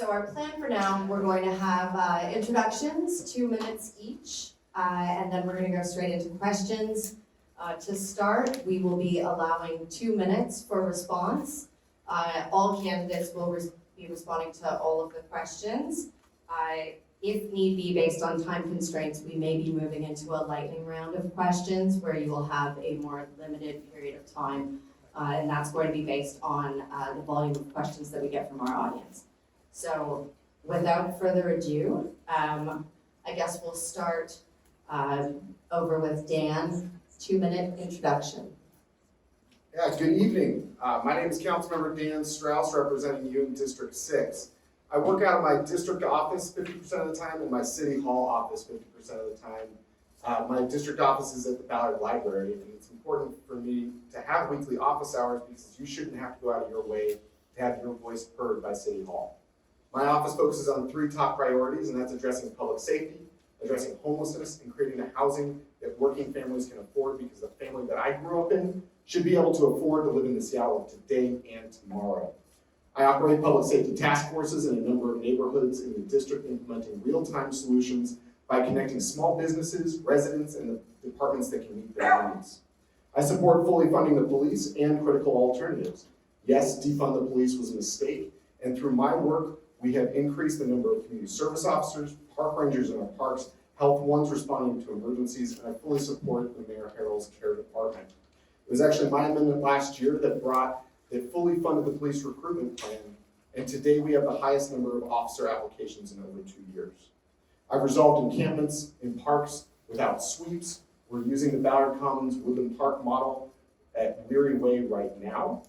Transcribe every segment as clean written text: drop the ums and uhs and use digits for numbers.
So our plan for now, we're going to have introductions, 2 minutes each, and then we're going to go straight into questions. To start, we will be allowing 2 minutes for response. All candidates will be responding to all of the questions. If need be, based on time constraints, we may be moving into a lightning round of questions where you will have a more limited period of time, and that's going to be based on the volume of questions that we get from our audience. So without further ado, I guess we'll start over with Dan. 2-minute introduction. Yeah, good evening. My name is Councilmember Dan Strauss, representing you in District 6. I work out of my district office 50% of the time and my city hall office 50% of the time. My district office is at the Ballard Library, and it's important for me to have weekly office hours because you shouldn't have to go out of your way to have your voice heard by City Hall. My office focuses on 3 top priorities, and that's addressing public safety, addressing homelessness, and creating the housing that working families can afford, because the family that I grew up in should be able to afford to live in the Seattle of today and tomorrow. I operate public safety task forces in a number of neighborhoods in the district, implementing real-time solutions by connecting small businesses, residents, and the departments that can meet their needs. I support fully funding the police and critical alternatives. Yes, defund the police was a mistake, and through my work, we have increased the number of community service officers, park rangers in our parks, health ones responding to emergencies, and I fully support the Mayor Harrell's care department. It was actually my amendment last year that fully funded the police recruitment plan, and today we have the highest number of officer applications in over 2 years. I've resolved encampments in parks without sweeps. We're using the Ballard Commons Woodland Park model at Leary Way right now.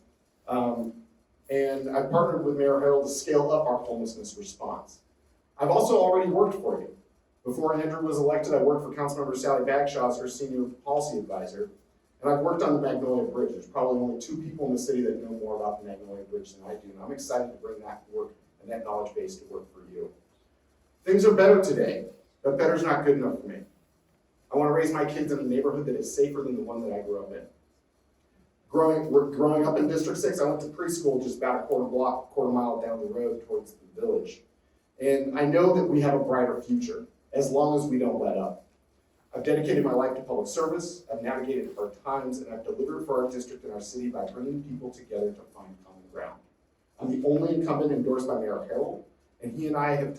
And I've partnered with Mayor Harrell to scale up our homelessness response. I've also already worked for you. Before Andrew was elected, I worked for Councilmember Sally Bagshaw as her senior policy advisor, and I've worked on the Magnolia Bridge. There's probably only 2 people in the city that know more about the Magnolia Bridge than I do, and I'm excited to bring that work and that knowledge base to work for you. Things are better today, but better's not good enough for me. I want to raise my kids in a neighborhood that is safer than the one that I grew up in. Growing up in District 6, I went to preschool just about a quarter mile down the road towards the village. And I know that we have a brighter future, as long as we don't let up. I've dedicated my life to public service, I've navigated hard times, and I've delivered for our district and our city by bringing people together to find common ground. I'm the only incumbent endorsed by Mayor Harrell, and he and I have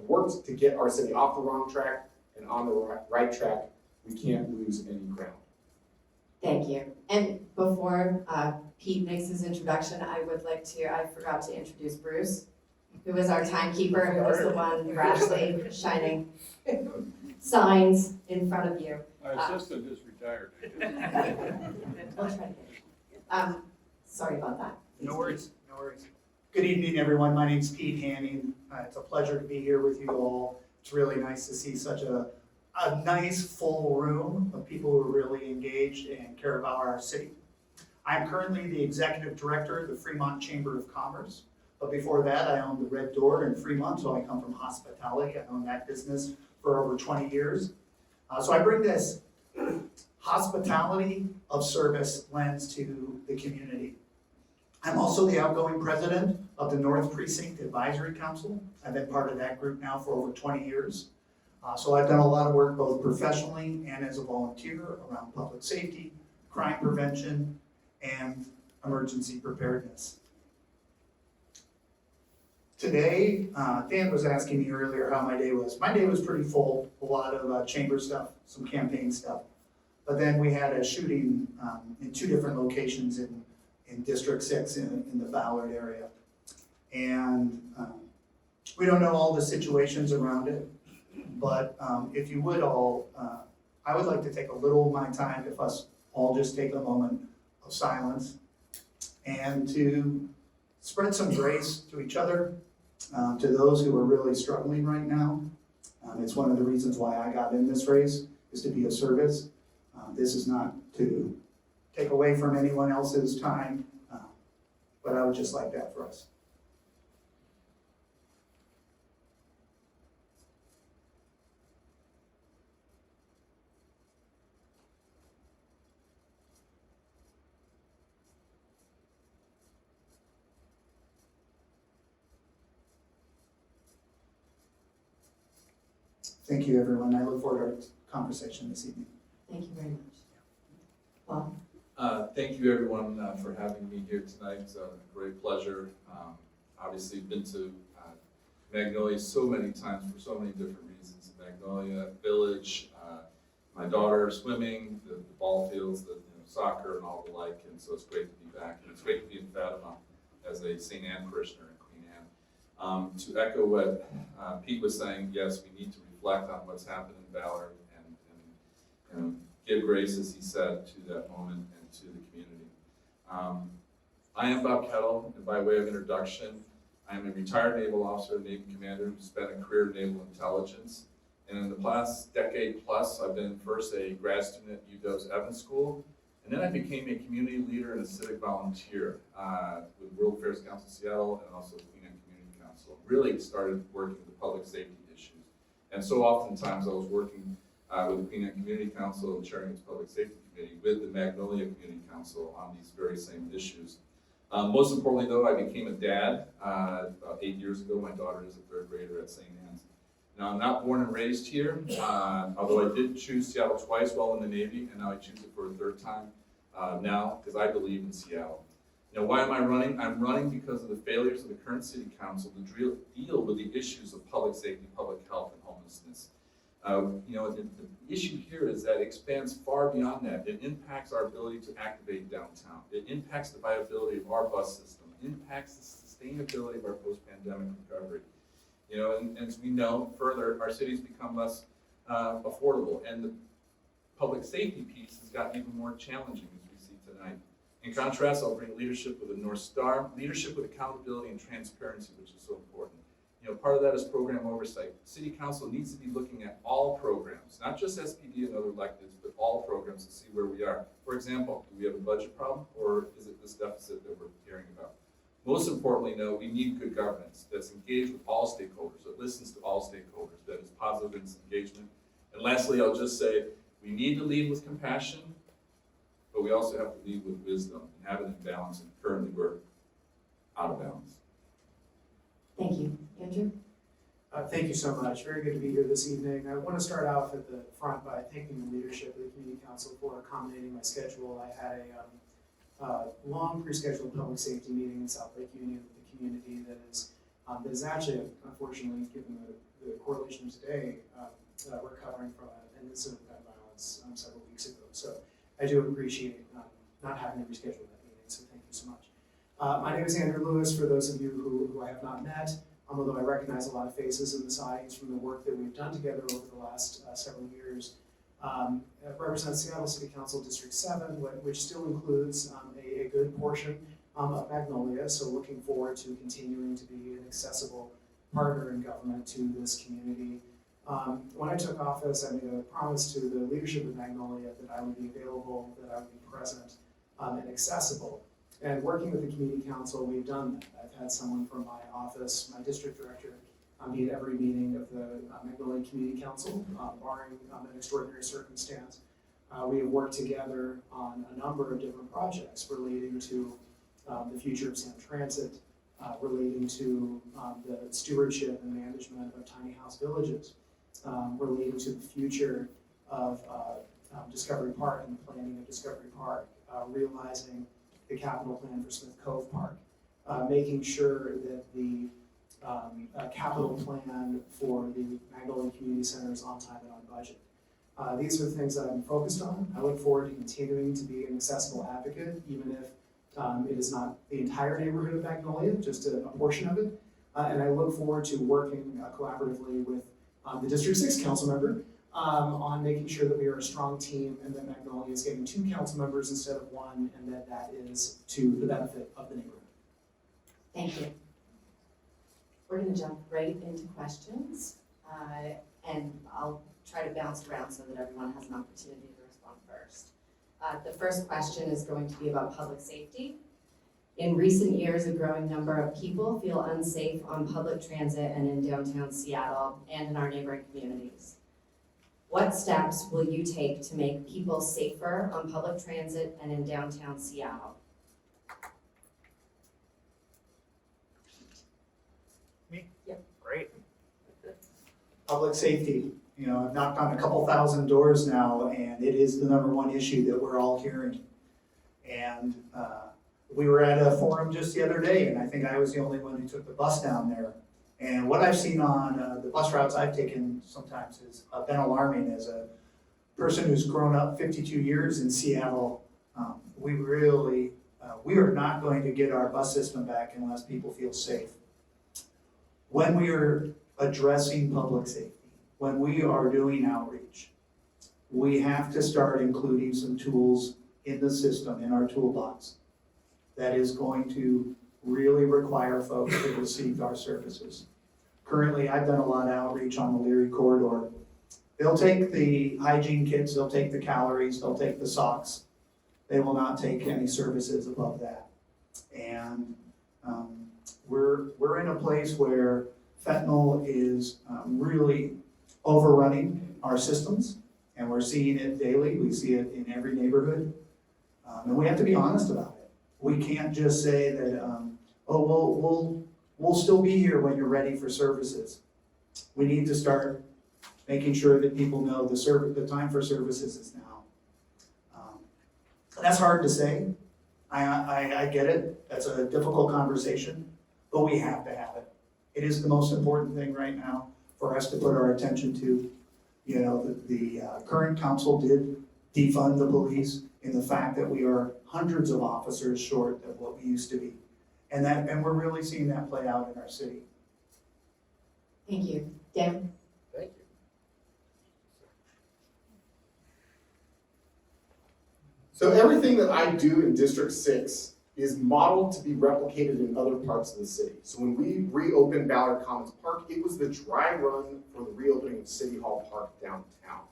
worked to get our city off the wrong track and on the right track. We can't lose any ground. Thank you. And before Pete makes his introduction, I forgot to introduce Bruce, who is our timekeeper, who was the one rashly shining signs in front of you. My assistant is retired. We'll try again. Sorry about that. No worries, no worries. Good evening, everyone. My name's Pete Hanning. It's a pleasure to be here with you all. It's really nice to see such a nice full room of people who are really engaged and care about our city. I'm currently the executive director of the Fremont Chamber of Commerce. But before that, I owned the Red Door in Fremont, so I come from hospitality. I owned that business for over 20 years. So I bring this hospitality of service lens to the community. I'm also the outgoing president of the North Precinct Advisory Council. I've been part of that group now for over 20 years. So I've done a lot of work both professionally and as a volunteer around public safety, crime prevention, and emergency preparedness. Today, Dan was asking me earlier how my day was. My day was pretty full, a lot of chamber stuff, some campaign stuff. But then we had a shooting in 2 different locations in District 6 in the Ballard area. And we don't know all the situations around it, but if you would all, I would like to take a little of my time, if us all just take a moment of silence and to spread some grace to each other, to those who are really struggling right now. It's one of the reasons why I got in this race, is to be of service. This is not to take away from anyone else's time, but I would just like that for us. Thank you, everyone. I look forward to our conversation this evening. Thank you very much. Well, Thank you, everyone, for having me here tonight. It's a great pleasure. Obviously, been to Magnolia so many times for so many different reasons. Magnolia Village, my daughter swimming, the ball fields, the soccer, and all the like. And so it's great to be back. And it's great to be in Fatima as a St. Anne parishioner in Queen Anne. To echo what Pete was saying, yes, we need to reflect on what's happened in Ballard and give grace, as he said, to that moment and to the community. I am Bob Kettle, and by way of introduction, I am a retired naval officer, Navy commander who spent a career in naval intelligence. And in the past decade plus, I've been first a grad student at UW's Evans School, and then I became a community leader and a civic volunteer with World Affairs Council Seattle and also Queen Anne Community Council. Really started working with public safety issues. And so oftentimes I was working with the Queen Anne Community Council and chairing its Public Safety Committee with the Magnolia Community Council on these very same issues. Most importantly though, I became a dad about 8 years ago. My daughter is a third grader at St. Anne's. Now I'm not born and raised here, although I did choose Seattle twice while in the Navy, and now I choose it for a third time now because I believe in Seattle. Now why am I running? I'm running because of the failures of the current City Council to deal with the issues of public safety, public health, and homelessness. The issue here is that it expands far beyond that. It impacts our ability to activate downtown. It impacts the viability of our bus system. It impacts the sustainability of our post-pandemic recovery. And as we know further, our cities become less affordable, and the public safety piece has gotten even more challenging, as we see tonight. In contrast, I'll bring leadership with a North Star, leadership with accountability and transparency, which is so important. Part of that is program oversight. City Council needs to be looking at all programs, not just SPD and other electives, but all programs to see where we are. For example, do we have a budget problem, or is it this deficit that we're hearing about? Most importantly, no, we need good governance that's engaged with all stakeholders, that listens to all stakeholders, that is positive in its engagement. And lastly, I'll just say, we need to lead with compassion, but we also have to lead with wisdom and have it in balance, and currently we're out of balance. thank you. Andrew? Thank you so much. Very good to be here this evening. I want to start off at the front by thanking the leadership of the Community Council for accommodating my schedule. I had a long pre-scheduled public safety meeting in South Lake Union with the community that is actually, unfortunately, given the correlation today, recovering from an incident of gun violence several weeks ago. So I do appreciate not having to reschedule that meeting, so thank you so much. My name is Andrew Lewis, for those of you who I have not met, although I recognize a lot of faces in this audience from the work that we've done together over the last several years. I represent Seattle City Council District 7, which still includes a good portion of Magnolia, so looking forward to continuing to be an accessible partner in government to this community. When I took office, I made a promise to the leadership of Magnolia that I would be available, that I would be present, and accessible. And working with the Community Council, we've done that. I've had someone from my office, my district director, be at every meeting of the Magnolia Community Council, barring an extraordinary circumstance. We have worked together on a number of different projects relating to the future of Seattle Transit, relating to the stewardship and management of tiny house villages, relating to the future of Discovery Park and the planning of Discovery Park, realizing the capital plan for Smith Cove Park, making sure that the capital plan for the Magnolia Community Center is on time and on budget. These are the things that I'm focused on. I look forward to continuing to be an accessible advocate, even if it is not the entire neighborhood of Magnolia, just a portion of it. And I look forward to working collaboratively with the District 6 council member on making sure that we are a strong team and that Magnolia is getting 2 council members instead of 1, and that is to the benefit of the neighborhood. Thank you. We're going to jump right into questions, and I'll try to bounce around so that everyone has an opportunity to respond first. The first question is going to be about public safety. In recent years, a growing number of people feel unsafe on public transit and in downtown Seattle and in our neighboring communities. What steps will you take to make people safer on public transit and in downtown Seattle? Great. Public safety. You know, I've knocked on a couple thousand doors now, and it is the number one issue that we're all hearing. And we were at a forum just the other day, and I think I was the only one who took the bus down there. And what I've seen on the bus routes I've taken sometimes has been alarming. As a person who's grown up 52 years in Seattle, we really, we are not going to get our bus system back unless people feel safe. When we are addressing public safety, when we are doing outreach, we have to start including some tools in the system, in our toolbox, that is going to really require folks to receive our services. Currently, I've done a lot of outreach on the Leary corridor. They'll take the hygiene kits, they'll take the calories, they'll take the socks. They will not take any services above that. And we're in a place where fentanyl is really overrunning our systems, and we're seeing it daily. We see it in every neighborhood, and we have to be honest about it. We can't just say that, we'll still be here when you're ready for services. We need to start making sure that people know the time for services is now. That's hard to say. I get it. That's a difficult conversation, but we have to have it. It is the most important thing right now for us to put our attention to. You know, the current council did defund the police in the fact that we are hundreds of officers short of what we used to be. And we're really seeing that play out in our city. Thank you. Dan? Thank you. So everything that I do in District 6 is modeled to be replicated in other parts of the city. So when we reopened Ballard Commons Park, it was the dry run for the reopening of City Hall Park downtown.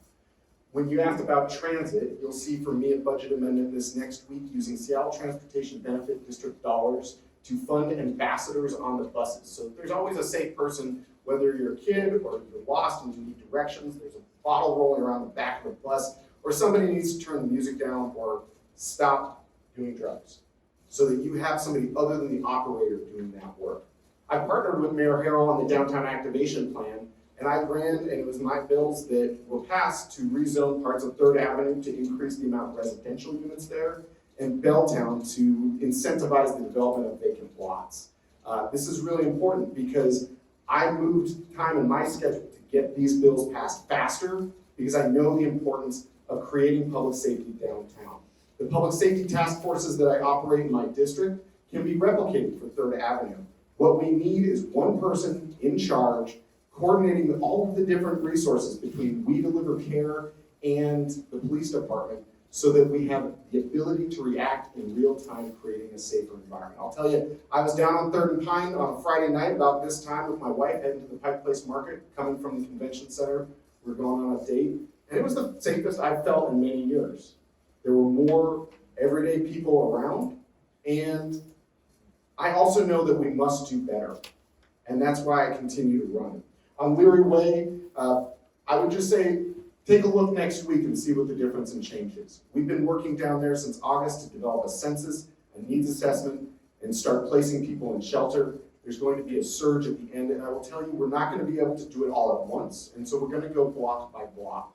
When you asked about transit, you'll see from me a budget amendment this next week using Seattle Transportation Benefit District dollars to fund ambassadors on the buses. So there's always a safe person, whether you're a kid or you're lost and you need directions, there's a bottle rolling around the back of the bus, or somebody needs to turn the music down or stop doing drugs, so that you have somebody other than the operator doing that work. I partnered with Mayor Harrell on the downtown activation plan, and I ran, and it was my bills that were passed to rezone parts of 3rd Avenue to increase the amount of residential units there, and Belltown to incentivize the development of vacant lots. This is really important because I moved time in my schedule to get these bills passed faster because I know the importance of creating public safety downtown. The public safety task forces that I operate in my district can be replicated for 3rd Avenue. What we need is one person in charge, coordinating all of the different resources between We Deliver Care and the police department so that we have the ability to react in real time, creating a safer environment. I'll tell you, I was down on 3rd and Pine on a Friday night about this time with my wife heading to the Pike Place Market, coming from the convention center. We're going on a date, and it was the safest I've felt in many years. There were more everyday people around, and I also know that we must do better, and that's why I continue to run. On Leary Way, I would just say, take a look next week and see what the difference and change is. We've been working down there since August to develop a census, a needs assessment, and start placing people in shelter. There's going to be a surge at the end, and I will tell you, we're not going to be able to do it all at once, and so we're going to go block by block.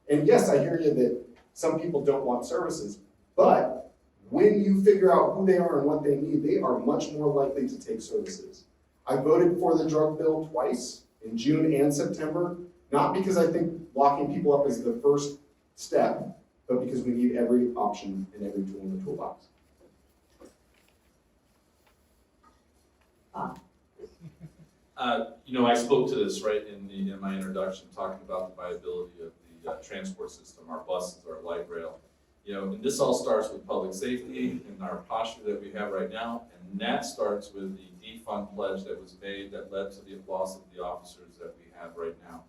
And yes, I hear you that some people don't want services, but when you figure out who they are and what they need, they are much more likely to take services. I voted for the drug bill twice, in June and September, not because I think locking people up is the first step, but because we need every option and every tool in the toolbox. I spoke to this right in my introduction, talking about the viability of the transport system, our buses, our light rail. And this all starts with public safety and our posture that we have right now, and that starts with the defund pledge that was made that led to the loss of the officers that we have right now,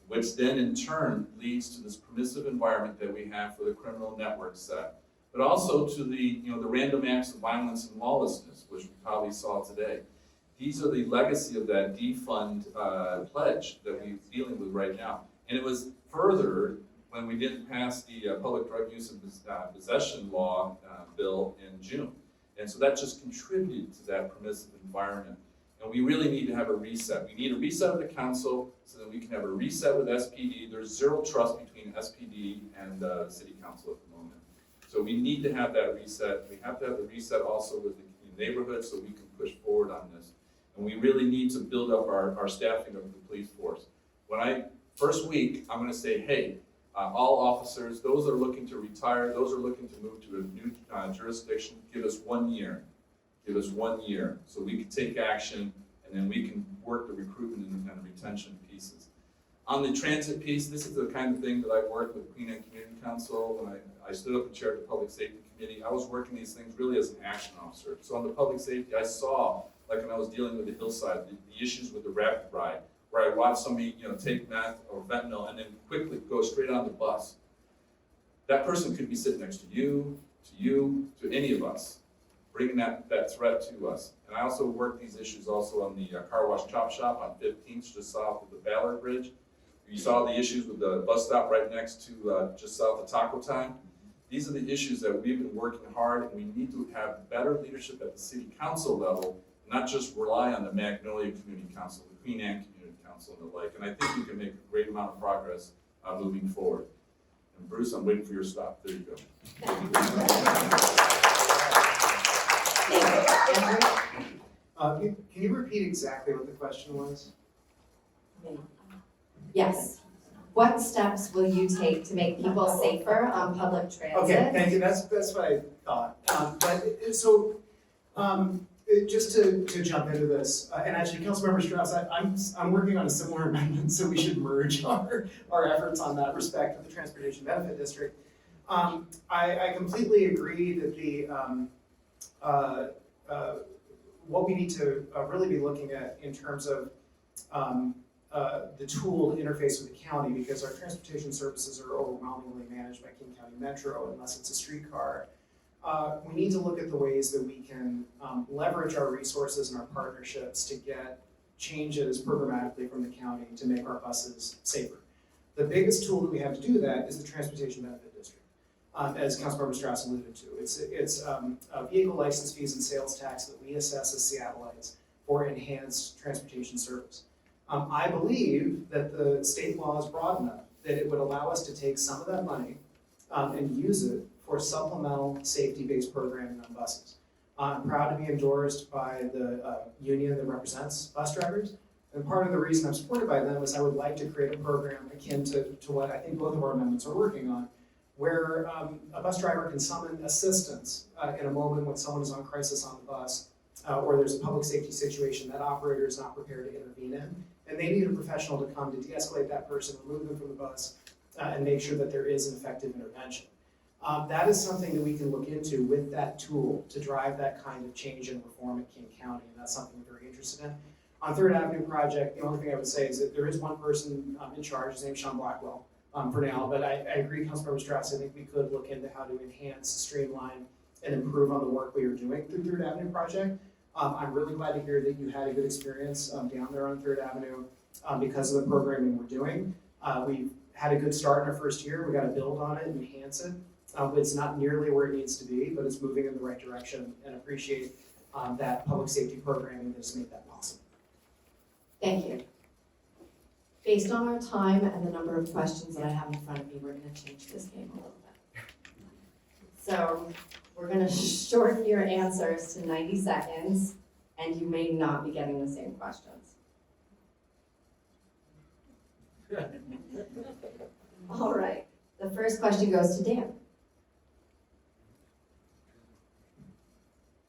which then in turn leads to this permissive environment that we have for the criminal network set, but also to the random acts of violence and lawlessness, which we probably saw today. These are the legacy of that defund pledge that we're dealing with right now. And it was furthered when we didn't pass the public drug use and possession law bill in June. And so that just contributed to that permissive environment. And we really need to have a reset. We need a reset of the council so that we can have a reset with SPD. There's zero trust between SPD and the city council at the moment. So we need to have that reset. We have to have the reset also with the neighborhood so we can push forward on this. And we really need to build up our staffing of the police force. First week, I'm gonna say, hey, all officers, those that are looking to retire, those are looking to move to a new jurisdiction, give us 1 year. Give us 1 year so we can take action and then we can work the recruitment and retention pieces. On the transit piece, this is the kind of thing that I worked with Queen Anne Community Council when I stood up and chaired the Public Safety Committee. I was working these things really as an action officer. So on the public safety, I saw, like when I was dealing with the hillside, the issues with the rapid ride, where I watched somebody, take meth or fentanyl and then quickly go straight on the bus. That person could be sitting next to you, to any of us, bringing that threat to us. And I also work these issues also on the car wash chop shop on 15th, just south of the Ballard Bridge. You saw the issues with the bus stop right next to just south of Taco Time. These are the issues that we've been working hard, and we need to have better leadership at the city council level, not just rely on the Magnolia Community Council, the Queen Anne Community Council and the like. And I think we can make a great amount of progress moving forward. And Bruce, I'm waiting for your stop. There you go. Can you repeat exactly what the question was? Yes. What steps will you take to make people safer on public transit? Okay, thank you, that's what I thought. Just to jump into this, and actually, Councilmember Strauss, I'm working on a similar amendment, so we should merge our efforts on that respect with the Transportation Benefit District. I completely agree that what we need to really be looking at in terms of the tool to interface with the county, because our transportation services are overwhelmingly managed by King County Metro unless it's a streetcar. We need to look at the ways that we can leverage our resources and our partnerships to get changes programmatically from the county to make our buses safer. The biggest tool that we have to do that is the Transportation Benefit District, as Councilmember Strauss alluded to. It's vehicle license fees and sales tax that we assess as Seattleites for enhanced transportation service. I believe that the state law is broad enough that it would allow us to take some of that money and use it for supplemental safety-based programming on buses. I'm proud to be endorsed by the union that represents bus drivers. And part of the reason I'm supported by them is I would like to create a program akin to what I think both of our amendments are working on, where a bus driver can summon assistance in a moment when someone is on crisis on the bus, or there's a public safety situation that operator is not prepared to intervene in, and they need a professional to come to de-escalate that person, remove them from the bus, and make sure that there is an effective intervention. That is something that we can look into with that tool to drive that kind of change and reform at King County, and that's something we're very interested in. On Third Avenue project, the only thing I would say is that there is one person in charge, his name's Sean Blackwell, for now, but I agree, Councilmember Strauss, I think we could look into how to enhance, streamline, and improve on the work we are doing through Third Avenue project. I'm really glad to hear that you had a good experience down there on Third Avenue because of the programming we're doing. We've had a good start in our first year. We got to build on it and enhance it. It's not nearly where it needs to be, but it's moving in the right direction, and appreciate that public safety programming that's made that possible. Thank you. Based on our time and the number of questions that I have in front of me, we're going to change this game a little bit. So we're going to shorten your answers to 90 seconds, and you may not be getting the same questions. All right. The first question goes to Dan.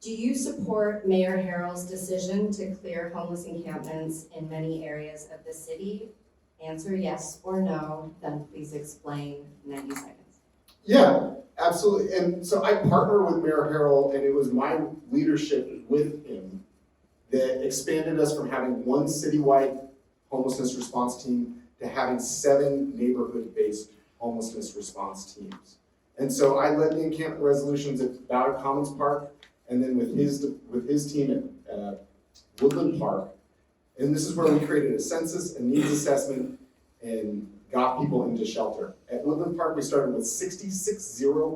Do you support Mayor Harrell's decision to clear homeless encampments in many areas of the city? Answer yes or no, then please explain 90 seconds. Yeah, absolutely. And so I partner with Mayor Harrell, and it was my leadership with him that expanded us from having one citywide homelessness response team to having 7 neighborhood-based homelessness response teams. And so I led the encampment resolutions at Ballard Commons Park, and then with his team at Woodland Park. And this is where we created a census and needs assessment and got people into shelter. At Woodland Park, we started with 60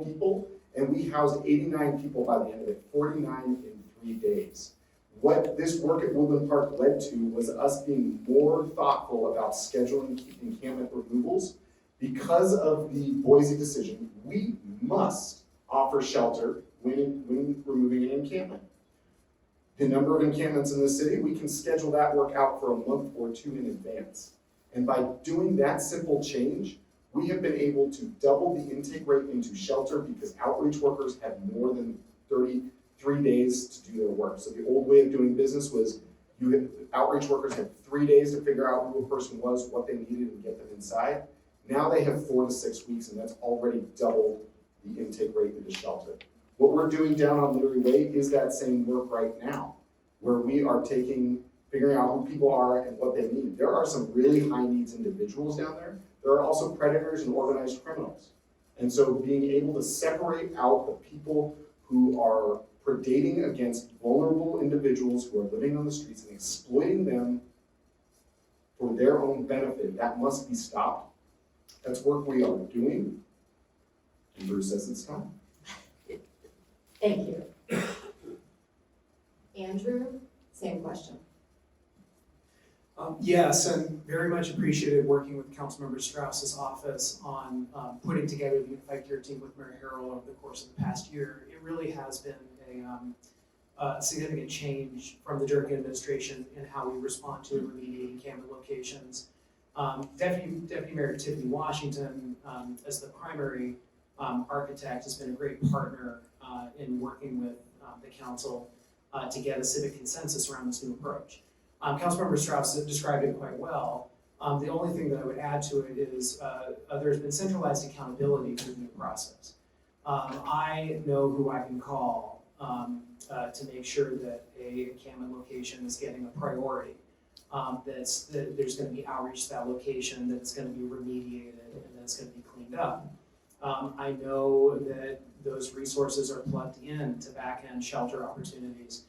people, and we housed 89 people by the end of it, 49 in 3 days. What this work at Woodland Park led to was us being more thoughtful about scheduling encampment removals. Because of the Boise decision, we must offer shelter when removing an encampment. The number of encampments in the city, we can schedule that work out for a month or two in advance. And by doing that simple change, we have been able to double the intake rate into shelter because outreach workers have more than 33 days to do their work. So the old way of doing business was outreach workers had 3 days to figure out who a person was, what they needed, and get them inside. Now they have 4 to 6 weeks, and that's already doubled the intake rate into shelter. What we're doing down on Leary Way is that same work right now, where we are figuring out who people are and what they need. There are some really high needs individuals down there. There are also predators and organized criminals. And so being able to separate out the people who are predating against vulnerable individuals who are living on the streets and exploiting them for their own benefit, that must be stopped. That's work we are doing. And Bruce says it's time. Thank you. Andrew, same question. Yes, and very much appreciated working with Councilmember Strauss's office on putting together the Unified Care Team with Mayor Harrell over the course of the past year. It really has been a significant change from the Durkin administration in how we respond to and remediate encampment locations. Deputy Mayor Tiffany Washington, as the primary architect, has been a great partner in working with the council to get a civic consensus around this new approach. Councilmember Strauss described it quite well. The only thing that I would add to it is there's been centralized accountability through the process. I know who I can call to make sure that a encampment location is getting a priority. That there's going to be outreach to that location, that it's going to be remediated, and that it's going to be cleaned up. I know that those resources are plugged in to back-end shelter opportunities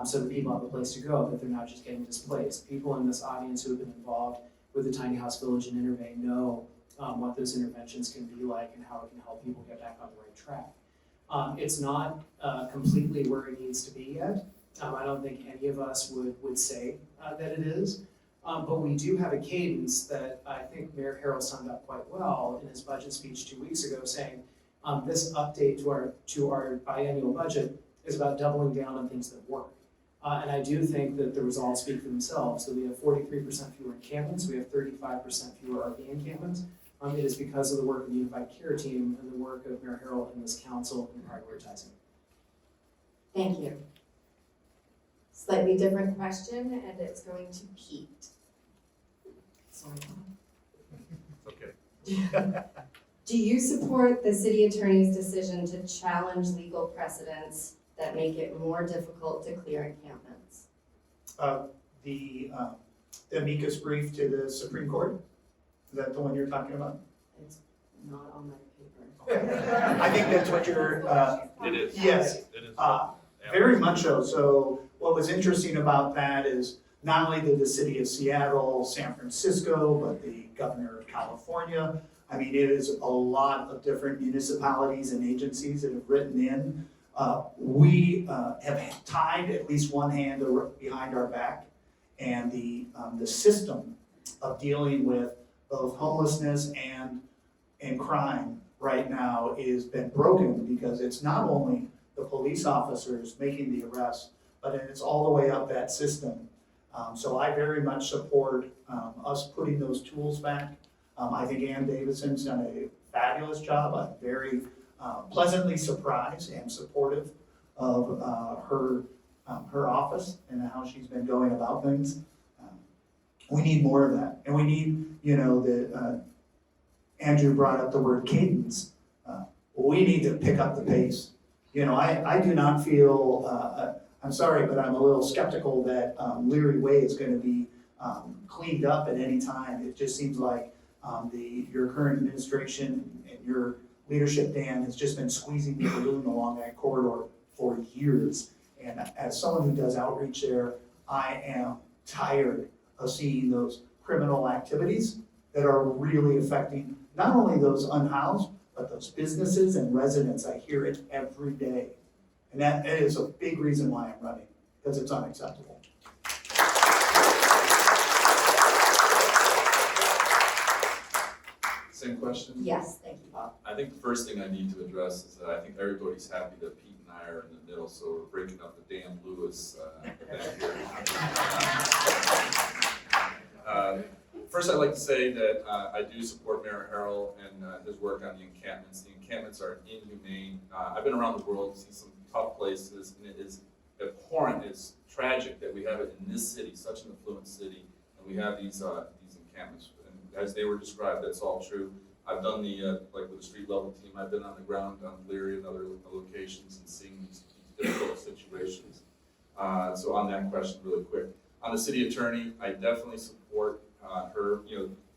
so that people have a place to go, that they're not just getting displaced. People in this audience who have been involved with the Tiny House Village and Intervane know what those interventions can be like and how it can help people get back on the right track. It's not completely where it needs to be yet. I don't think any of us would say that it is, but we do have a cadence that I think Mayor Harrell summed up quite well in his budget speech 2 weeks ago, saying this update to our biennial budget is about doubling down on things that work. And I do think that the results speak for themselves. So we have 43% fewer encampments, we have 35% fewer RV encampments. It is because of the work of the Unified Care Team and the work of Mayor Harrell and this council in prioritizing. Thank you. Slightly different question, and it's going to Pete. Sorry. Okay. Do you support the city attorney's decision to challenge legal precedents that make it more difficult to clear encampments? The amicus brief to the Supreme Court, is that the one you're talking about? It's not on my paper. I think that's what you're, It is. yes, It is. very much so. So what was interesting about that is not only did the city of Seattle, San Francisco, but the governor of California, I mean, it is a lot of different municipalities and agencies that have written in. We have tied at least one hand behind our back, and the system of dealing with both homelessness and crime right now has been broken because it's not only the police officers making the arrest, but it's all the way up that system. So I very much support us putting those tools back. I think Ann Davidson's done a fabulous job. I'm very pleasantly surprised and supportive of her office and how she's been going about things. We need more of that, and we need, Andrew brought up the word cadence. We need to pick up the pace. I do not feel, I'm sorry, but I'm a little skeptical that Leary Way is going to be cleaned up at any time. It just seems like your current administration and your leadership, Dan, has just been squeezing the balloon along that corridor for years. And as someone who does outreach there, I am tired of seeing those criminal activities that are really affecting not only those unhoused, but those businesses and residents. I hear it every day. And that is a big reason why I'm running, because it's unacceptable. Same question? Yes, thank you, Bob. I think the first thing I need to address is that I think everybody's happy that Pete and I are in the middle, so we're breaking up the Dan Lewis event here. First, I'd like to say that I do support Mayor Harrell and his work on the encampments. The encampments are inhumane. I've been around the world, seen some tough places, and it is abhorrent, it's tragic that we have it in this city, such an affluent city, and we have these encampments. And as they were described, that's all true. I've done the, like with the street level team, I've been on the ground on Leary and other locations and seeing these difficult situations. So on that question really quick. On the city attorney, I definitely support her,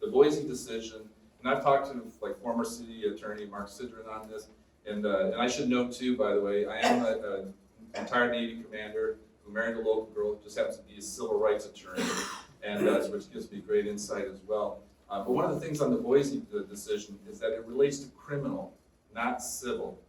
the Boise decision, and I've talked to like former city attorney Mark Sidran on this, and I should note too, by the way, I am a retired Navy commander who married a local girl who just happens to be a civil rights attorney, and which gives me great insight as well. But one of the things on the Boise decision is that it relates to criminal, not civil,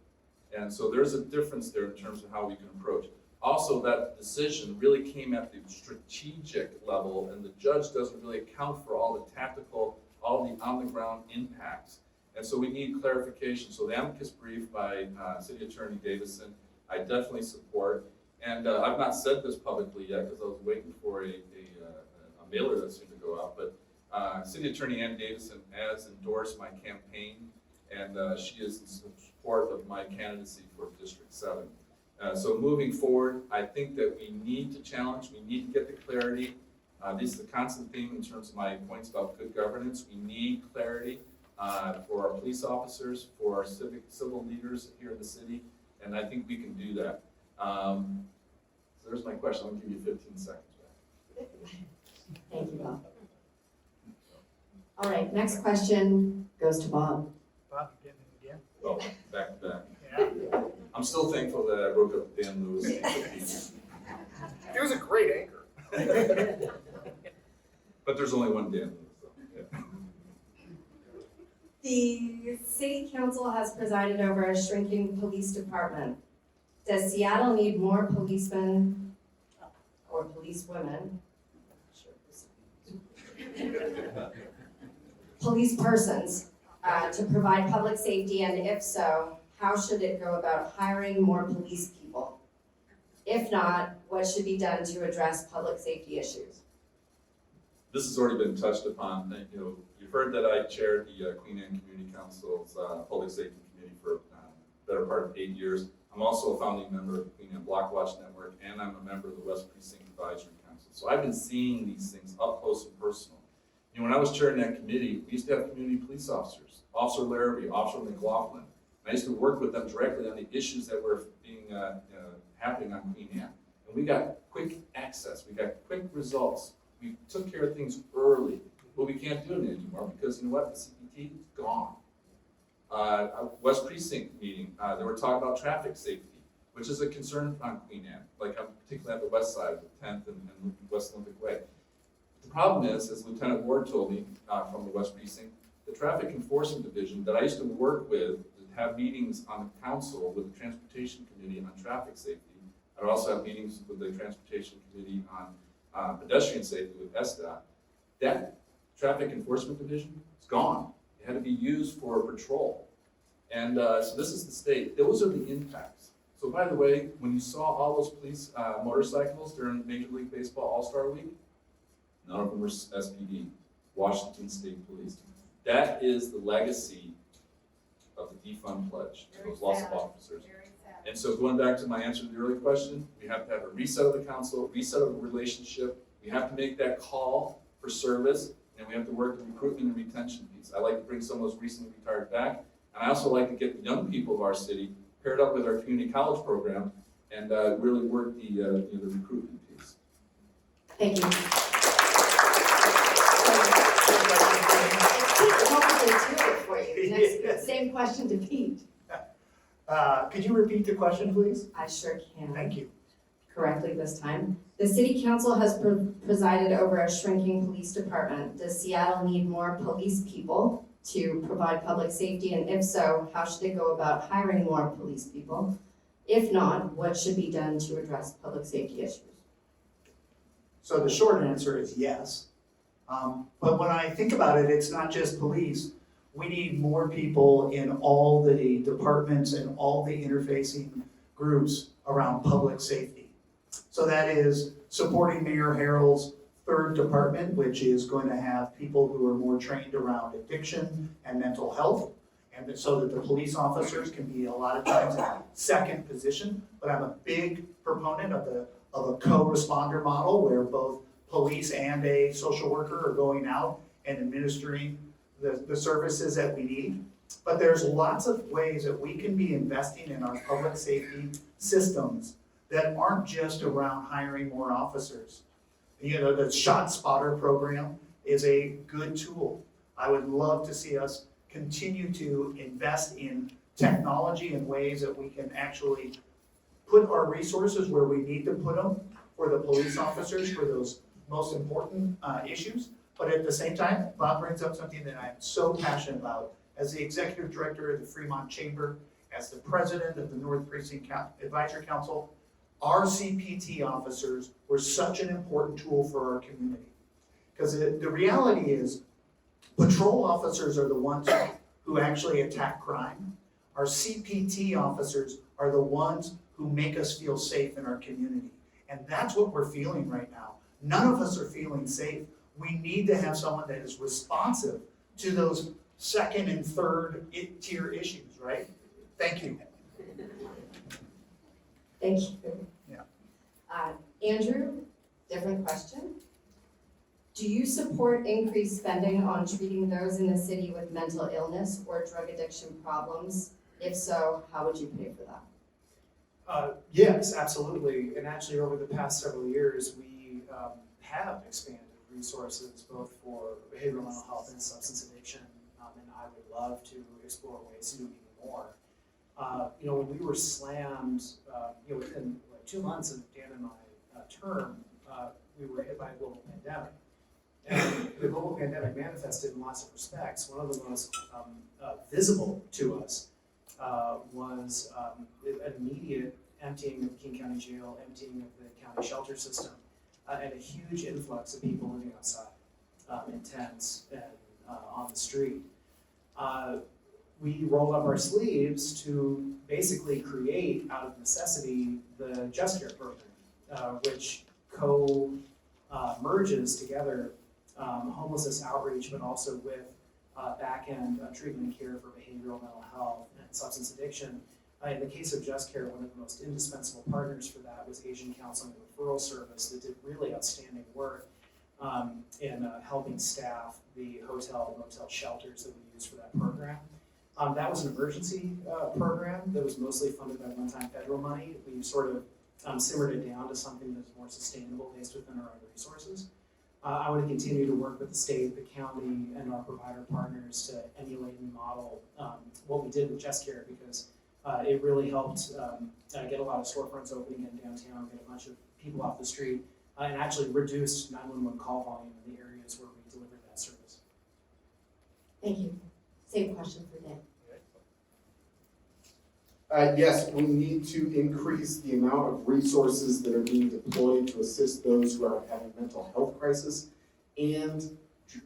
and so there's a difference there in terms of how we can approach. Also, that decision really came at the strategic level, and the judge doesn't really account for all the tactical, all the on-the-ground impacts. And so we need clarification. So the amicus brief by City Attorney Davison, I definitely support. And I've not said this publicly yet because I was waiting for a mailer that seemed to go out. But City Attorney Ann Davison has endorsed my campaign, and she is in support of my candidacy for District 7. So moving forward, I think that we need to challenge, we need to get the clarity. This is the constant theme in terms of my points about good governance. We need clarity for our police officers, for our civil leaders here in the city, and I think we can do that. So there's my question. I'll give you 15 seconds back. Thank you, Bob. All right, next question goes to Bob. Bob, you getting it again? Oh, back to back. Yeah. I'm still thankful that I broke up Dan Lewis. It was a great anchor. But there's only one Dan Lewis, so, yeah. The city council has presided over a shrinking police department. Does Seattle need more policemen or policewomen? Police persons to provide public safety, and if so, how should it go about hiring more police people? If not, what should be done to address public safety issues? This has already been touched upon. You've heard that I chaired the Queen Anne Community Council's Public Safety Committee for the better part of 8 years. I'm also a founding member of the Queen Anne Block Watch Network, and I'm a member of the West Precinct Advisory Council. So I've been seeing these things up close and personal. When I was chairing that committee, we used to have community police officers, Officer Larrabee, Officer McLaughlin. I used to work with them directly on the issues that were being happening on Queen Anne. And we got quick access, we got quick results. We took care of things early, but we can't do it anymore because you know what, the CPT is gone. West Precinct meeting, they were talking about traffic safety, which is a concern on Queen Anne, like particularly at the west side of the 10th and West Olympic Way. The problem is, as Lieutenant Ward told me from the West Precinct, the Traffic Enforcement Division that I used to work with to have meetings on the council with the Transportation Committee on traffic safety. I'd also have meetings with the Transportation Committee on pedestrian safety with SDOT. That Traffic Enforcement Division is gone. It had to be used for patrol. And so this is the state. Those are the impacts. So by the way, when you saw all those police motorcycles during Major League Baseball All-Star Week, none of them were SPD, Washington State Police. That is the legacy of the defund pledge to those loss of officers. And so going back to my answer to the earlier question, we have to have a reset of the council, reset of the relationship. We have to make that call for service, and we have to work the recruitment and retention piece. I like to bring some of those recently retired back, and I also like to get the young people of our city paired up with our community college program and really work the recruitment piece. Thank you. Pete probably do it for you. Next, same question to Pete. Could you repeat the question, please? I sure can. Thank you. Correctly this time. The city council has presided over a shrinking police department. Does Seattle need more police people to provide public safety? And if so, how should it go about hiring more police people? If not, what should be done to address public safety issues? So the short answer is yes. But when I think about it, it's not just police. We need more people in all the departments and all the interfacing groups around public safety. So that is supporting Mayor Harrell's third department, which is going to have people who are more trained around addiction and mental health. And so that the police officers can be a lot of times in second position. But I'm a big proponent of a co-responder model where both police and a social worker are going out and administering the services that we need. But there's lots of ways that we can be investing in our public safety systems that aren't just around hiring more officers. You know, the Shot Spotter program is a good tool. I would love to see us continue to invest in technology in ways that we can actually put our resources where we need to put them for the police officers for those most important issues. But at the same time, Bob brings up something that I'm so passionate about. As the executive director of the Fremont Chamber, as the president of the North Precinct Advisory Council, our CPT officers were such an important tool for our community. Because the reality is, patrol officers are the ones who actually attack crime. Our CPT officers are the ones who make us feel safe in our community. And that's what we're feeling right now. None of us are feeling safe. We need to have someone that is responsive to those second and third tier issues, right? Thank you. Thank you. Yeah. Andrew, different question. Do you support increased spending on treating those in the city with mental illness or drug addiction problems? If so, how would you pay for that? Yes, absolutely. And actually, over the past several years, we have expanded resources both for behavioral mental health and substance addiction. And I would love to explore ways to do even more. When we were slammed, within 2 months of Dan and my term, we were hit by a global pandemic. And the global pandemic manifested in lots of respects. One of the most visible to us was an immediate emptying of King County Jail, emptying of the county shelter system, and a huge influx of people living outside in tents and on the street. We rolled up our sleeves to basically create, out of necessity, the Just Care program, which merges together homelessness outreach, but also with back-end treatment and care for behavioral mental health and substance addiction. In the case of Just Care, one of the most indispensable partners for that was Asian Counseling Referral Service that did really outstanding work in helping staff the hotel and motel shelters that we use for that program. That was an emergency program that was mostly funded by one-time federal money. We sort of simmered it down to something that's more sustainable based within our own resources. I want to continue to work with the state, the county, and our provider partners to emulate and model what we did with Just Care, because it really helped get a lot of storefronts opening in downtown, get a bunch of people off the street, and actually reduced 911 call volume in the areas where we delivered that service. Thank you. Same question for Dan. Yes, we need to increase the amount of resources that are being deployed to assist those who are having mental health crisis and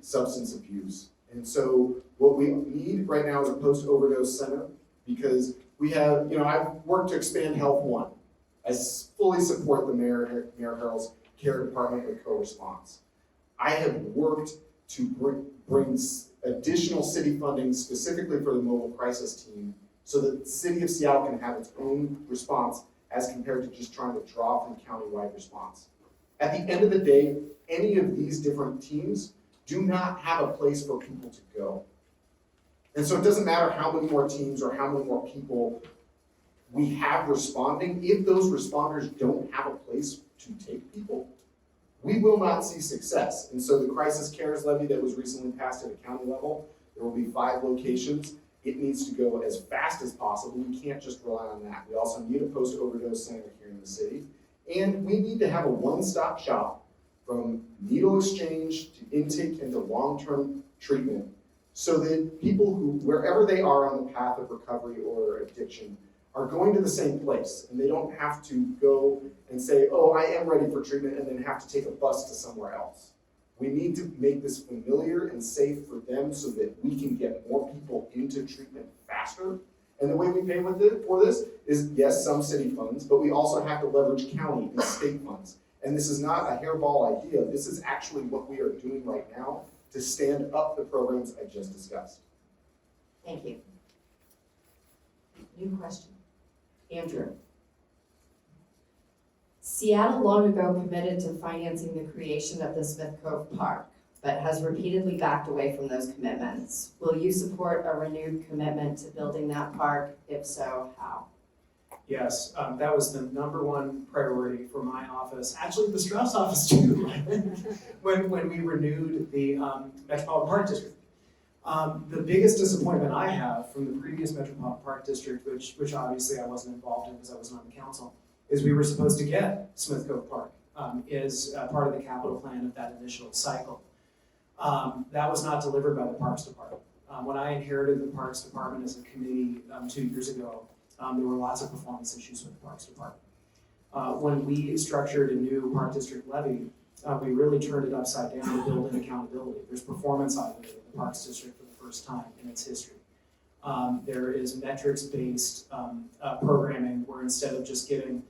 substance abuse. And so what we need right now is a post-overdose center, because we have, I've worked to expand Health One. I fully support the Mayor Harrell's care department with co-response. I have worked to bring additional city funding specifically for the mobile crisis team, so that the city of Seattle can have its own response as compared to just trying to draw from countywide response. At the end of the day, any of these different teams do not have a place for people to go. And so it doesn't matter how many more teams or how many more people we have responding, if those responders don't have a place to take people, we will not see success. And so the crisis cares levy that was recently passed at a county level, there will be 5 locations. It needs to go as fast as possible. We can't just rely on that. We also need a post-overdose center here in the city. And we need to have a one-stop shop from needle exchange to intake into long-term treatment, so that people who, wherever they are on the path of recovery or addiction, are going to the same place, and they don't have to go and say, oh, I am ready for treatment, and then have to take a bus to somewhere else. We need to make this familiar and safe for them so that we can get more people into treatment faster. And the way we pay for this is, yes, some city funds, but we also have to leverage county and state funds. And this is not a hairball idea. This is actually what we are doing right now to stand up the programs I just discussed. Thank you. New question. Andrew. Seattle long ago committed to financing the creation of the Smith Cove Park, but has repeatedly backed away from those commitments. Will you support a renewed commitment to building that park? If so, how? Yes, that was the #1 priority for my office, actually the Strauss office too, when we renewed the Metropolitan Park District. The biggest disappointment I have from the previous Metropolitan Park District, which obviously I wasn't involved in because I wasn't on the council, is we were supposed to get Smith Cove Park as part of the capital plan of that initial cycle. That was not delivered by the Parks Department. When I inherited the Parks Department as a committee 2 years ago, there were lots of performance issues with the Parks Department. When we structured a new Park District levy, we really turned it upside down to build in accountability. There's performance audit in the Parks District for the first time in its history. There is metrics-based programming where instead of just giving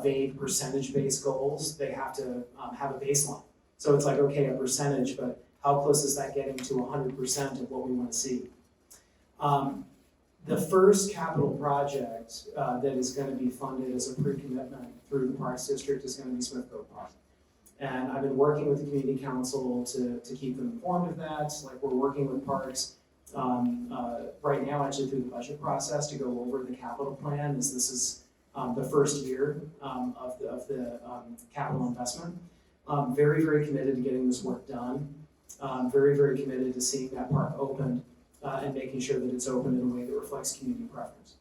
vague percentage-based goals, they have to have a baseline. So it's like, okay, a percentage, but how close is that getting to 100% of what we want to see? The first capital project that is going to be funded as a pre-commitment through the Parks District is going to be Smith Cove Park. And I've been working with the Community Council to keep them informed of that. Like we're working with Parks right now, actually through the budget process to go over the capital plan, as this is the first year of the capital investment. Very, very committed to getting this work done. Very, very committed to seeing that park opened and making sure that it's open in a way that reflects community preference.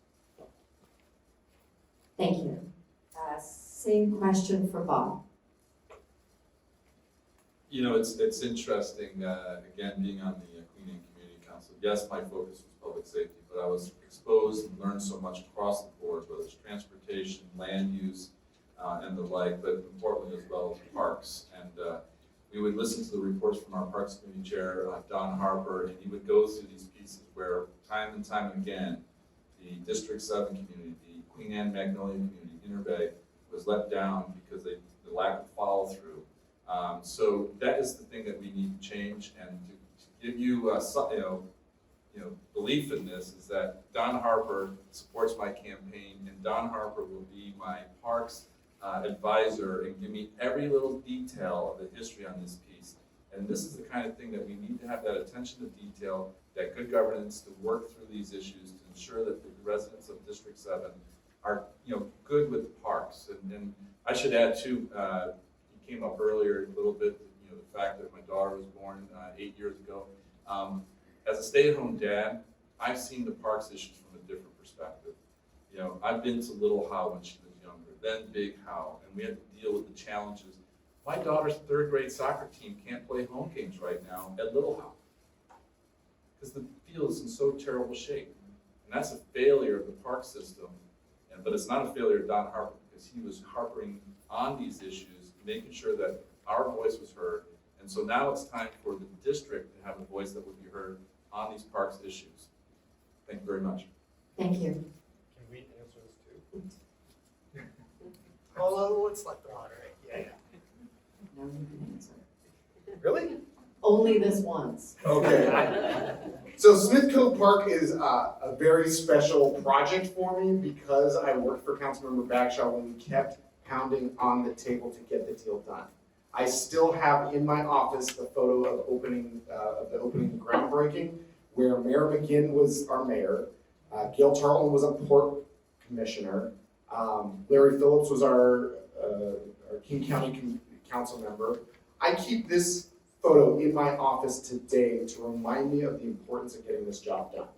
Thank you. Same question for Bob. You know, it's interesting, again, being on the Queen Anne Community Council. Yes, my focus was public safety, but I was exposed and learned so much across the board, whether it's transportation, land use, and the like, but importantly as well as parks. And we would listen to the reports from our Parks Committee Chair, Don Harper, and he would go through these pieces where time and time again, the District 7 community, the Queen Anne Magnolia community, Interbay, was let down because the lack of follow through. So that is the thing that we need to change, and to give you belief in this is that Don Harper supports my campaign, and Don Harper will be my parks advisor and give me every little detail of the history on this piece. And this is the kind of thing that we need to have, that attention to detail, that good governance to work through these issues to ensure that the residents of District 7 are good with parks. And I should add too, you came up earlier a little bit, the fact that my daughter was born 8 years ago. As a stay-at-home dad, I've seen the parks issues from a different perspective. I've been to Little Howe when she was younger, then Big Howe, and we had to deal with the challenges. My daughter's 3rd grade soccer team can't play home games right now at Little Howe because the field is in so terrible shape. And that's a failure of the park system, but it's not a failure of Don Harper because he was harping on these issues, making sure that our voice was heard. And so now it's time for the district to have a voice that would be heard on these parks issues. Thank you very much. Thank you. Can we answer this too? Oh, let's let the moderate. Yeah. No, you can answer. Really? Only this once. Okay. So Smith Cove Park is a very special project for me because I worked for Councilmember Bagshaw when we kept pounding on the table to get the deal done. I still have in my office the photo of the opening groundbreaking, where Mayor McGinn was our mayor, Gail Tarleton was a port commissioner, Larry Phillips was our King County council member. I keep this photo in my office today to remind me of the importance of getting this job done.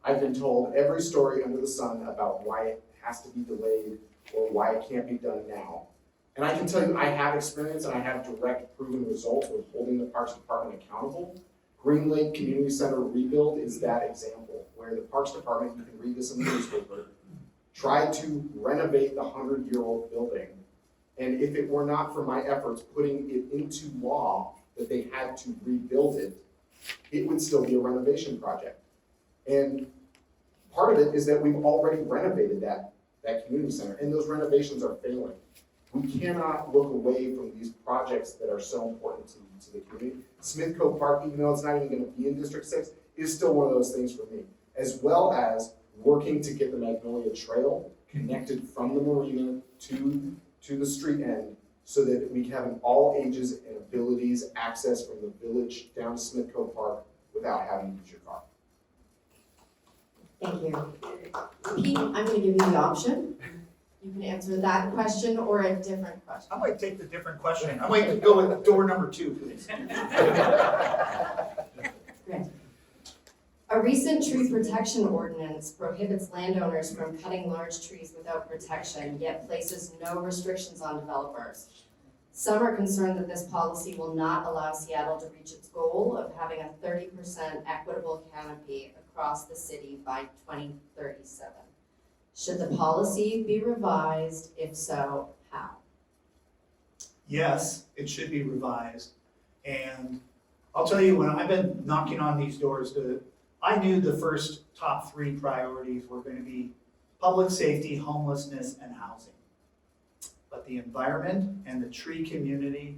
I've been told every story under the sun about why it has to be delayed or why it can't be done now. And I can tell you, I have experience and I have direct proven results with holding the Parks Department accountable. Green Lake Community Center rebuild is that example, where the Parks Department, you can read this in the newspaper, tried to renovate the 100-year-old building. And if it were not for my efforts putting it into law that they had to rebuild it, it would still be a renovation project. And part of it is that we've already renovated that community center, and those renovations are failing. We cannot look away from these projects that are so important to the community. Smith Cove Park, even though it's not even gonna be in District 6, is still one of those things for me, as well as working to get the Magnolia Trail connected from the marina to the street end, so that we can have an all ages and abilities access from the village down to Smith Cove Park without having to use your car. Thank you. Pete, I'm gonna give you the option. You can answer that question or a different question. I might take the different question. I might go with door number 2, please. Great. A recent tree protection ordinance prohibits landowners from cutting large trees without protection, yet places no restrictions on developers. Some are concerned that this policy will not allow Seattle to reach its goal of having a 30% equitable canopy across the city by 2037. Should the policy be revised? If so, how? Yes, it should be revised. And I'll tell you, when I've been knocking on these doors, I knew the first top 3 priorities were going to be public safety, homelessness, and housing. But the environment and the tree community,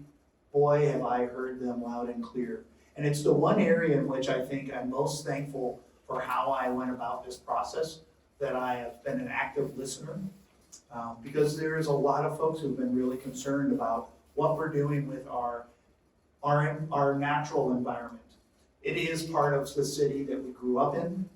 boy, have I heard them loud and clear. And it's the one area in which I think I'm most thankful for how I went about this process, that I have been an active listener, because there is a lot of folks who've been really concerned about what we're doing with our natural environment. It is part of the city that we grew up in.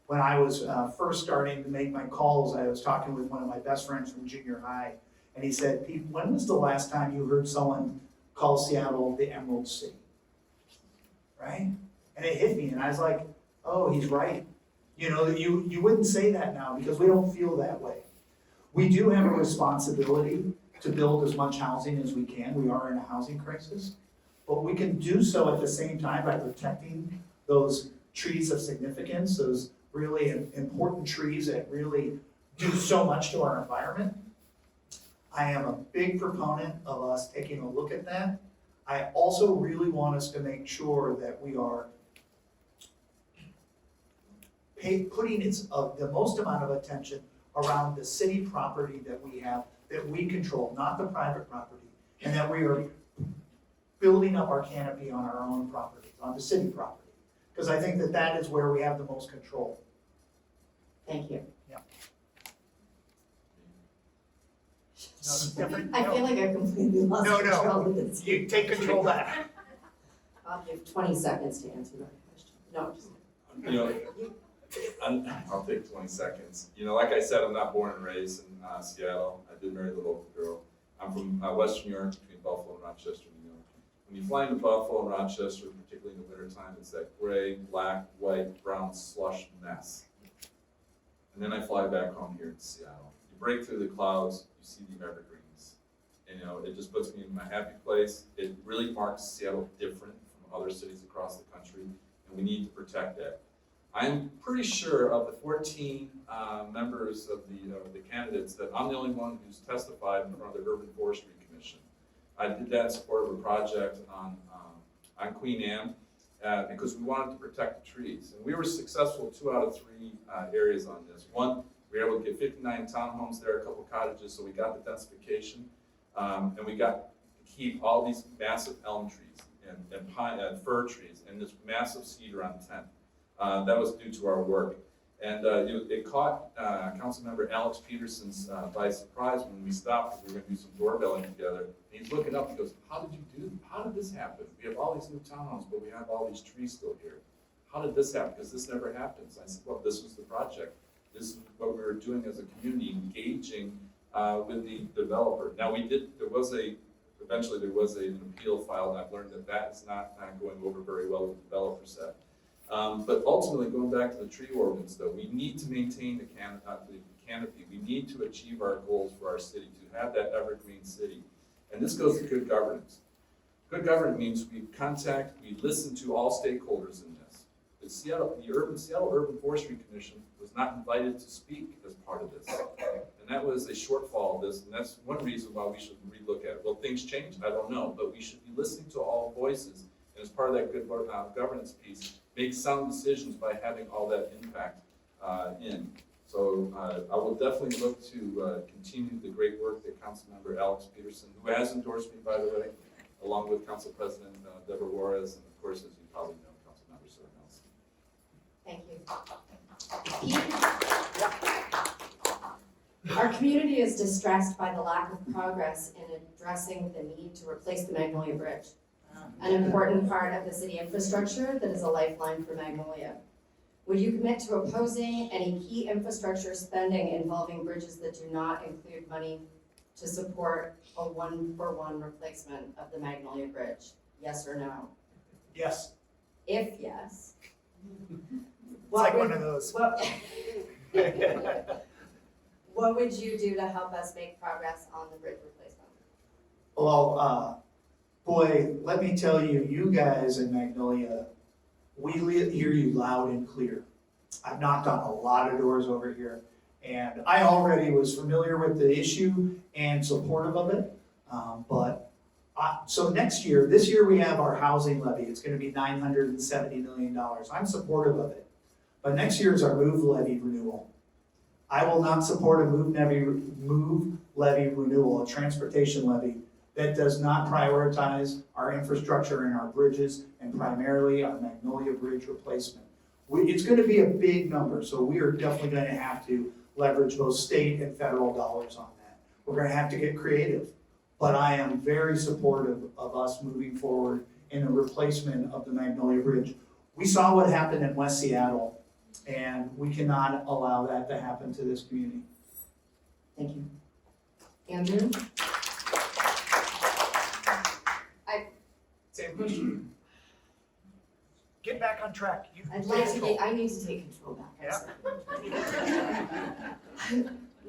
When I was first starting to make my calls, I was talking with one of my best friends from junior high, and he said, "Pete, when was the last time you heard someone call Seattle the Emerald City?" Right? And it hit me, and I was like, oh, he's right. You know, you wouldn't say that now because we don't feel that way. We do have a responsibility to build as much housing as we can. We are in a housing crisis. But we can do so at the same time by protecting those trees of significance, those really important trees that really do so much to our environment. I am a big proponent of us taking a look at that. I also really want us to make sure that we are putting the most amount of attention around the city property that we have, that we control, not the private property, and that we are building up our canopy on our own property, on the city property. Because I think that is where we have the most control. Thank you. Yeah. I feel like I've completely lost control of this. You take control back. I'll give 20 seconds to answer that question. No, just You know, I'll take 20 seconds. You know, like I said, I'm not born and raised in Seattle. I did marry the local girl. I'm from Western New York, between Buffalo and Rochester, New York. When you fly into Buffalo and Rochester, particularly in the wintertime, it's that gray, black, white, brown slush mess. And then I fly back home here to Seattle. You break through the clouds, you see the evergreens. And, you know, it just puts me in my happy place. It really marks Seattle different from other cities across the country, and we need to protect that. I'm pretty sure of the 14 members of the candidates that I'm the only one who's testified in front of the Urban Forestry Commission. I did that in support of a project on Queen Anne because we wanted to protect the trees. And we were successful 2 out of 3 areas on this. One, we were able to get 59 townhomes there, a couple cottages, so we got the densification. And we got to keep all these massive elm trees and pine and fir trees and this massive cedar on 10. That was due to our work. And it caught Councilmember Alex Peterson's by surprise when we stopped. We were going to do some doorbelling together. And he's looking up and goes, how did this happen? We have all these new townhomes, but we have all these trees still here. How did this happen? Because this never happens. I said, well, this was the project. This is what we were doing as a community, engaging with the developer. Now eventually there was an appeal filed, and I've learned that is not going over very well with the developer set. But ultimately, going back to the tree ordinance, though, we need to maintain the canopy. We need to achieve our goals for our city, to have that evergreen city. And this goes to good governance. Good governance means we listen to all stakeholders in this. The Seattle Urban Forestry Commission was not invited to speak as part of this. And that was a shortfall of this, and that's one reason why we should relook at it. Will things change? I don't know, but we should be listening to all voices. And as part of that good governance piece, make sound decisions by having all that impact in. So I will definitely look to continue the great work that Councilmember Alex Peterson, who has endorsed me, by the way, along with Council President Deborah Juarez, and of course, as you probably know, Councilmember Sir Nelson. Thank you. Our community is distressed by the lack of progress in addressing the need to replace the Magnolia Bridge, an important part of the city infrastructure that is a lifeline for Magnolia. Would you commit to opposing any key infrastructure spending involving bridges that do not include money to support a one-for-one replacement of the Magnolia Bridge? Yes or no? Yes. If yes, It's like one of those. what would you do to help us make progress on the bridge replacement? Well, boy, let me tell you, you guys in Magnolia, we hear you loud and clear. I've knocked on a lot of doors over here, and I already was familiar with the issue and supportive of it. So next year, this year we have our housing levy. It's gonna be $970 million. I'm supportive of it. But next year is our move levy renewal. I will not support a move levy renewal, a transportation levy that does not prioritize our infrastructure and our bridges, and primarily our Magnolia Bridge replacement. It's gonna be a big number, so we are definitely gonna have to leverage both state and federal dollars on that. We're gonna have to get creative, but I am very supportive of us moving forward in the replacement of the Magnolia Bridge. We saw what happened in West Seattle, and we cannot allow that to happen to this community. Thank you. Andrew? Same question. Get back on track. I'd like to get, I need to take control back.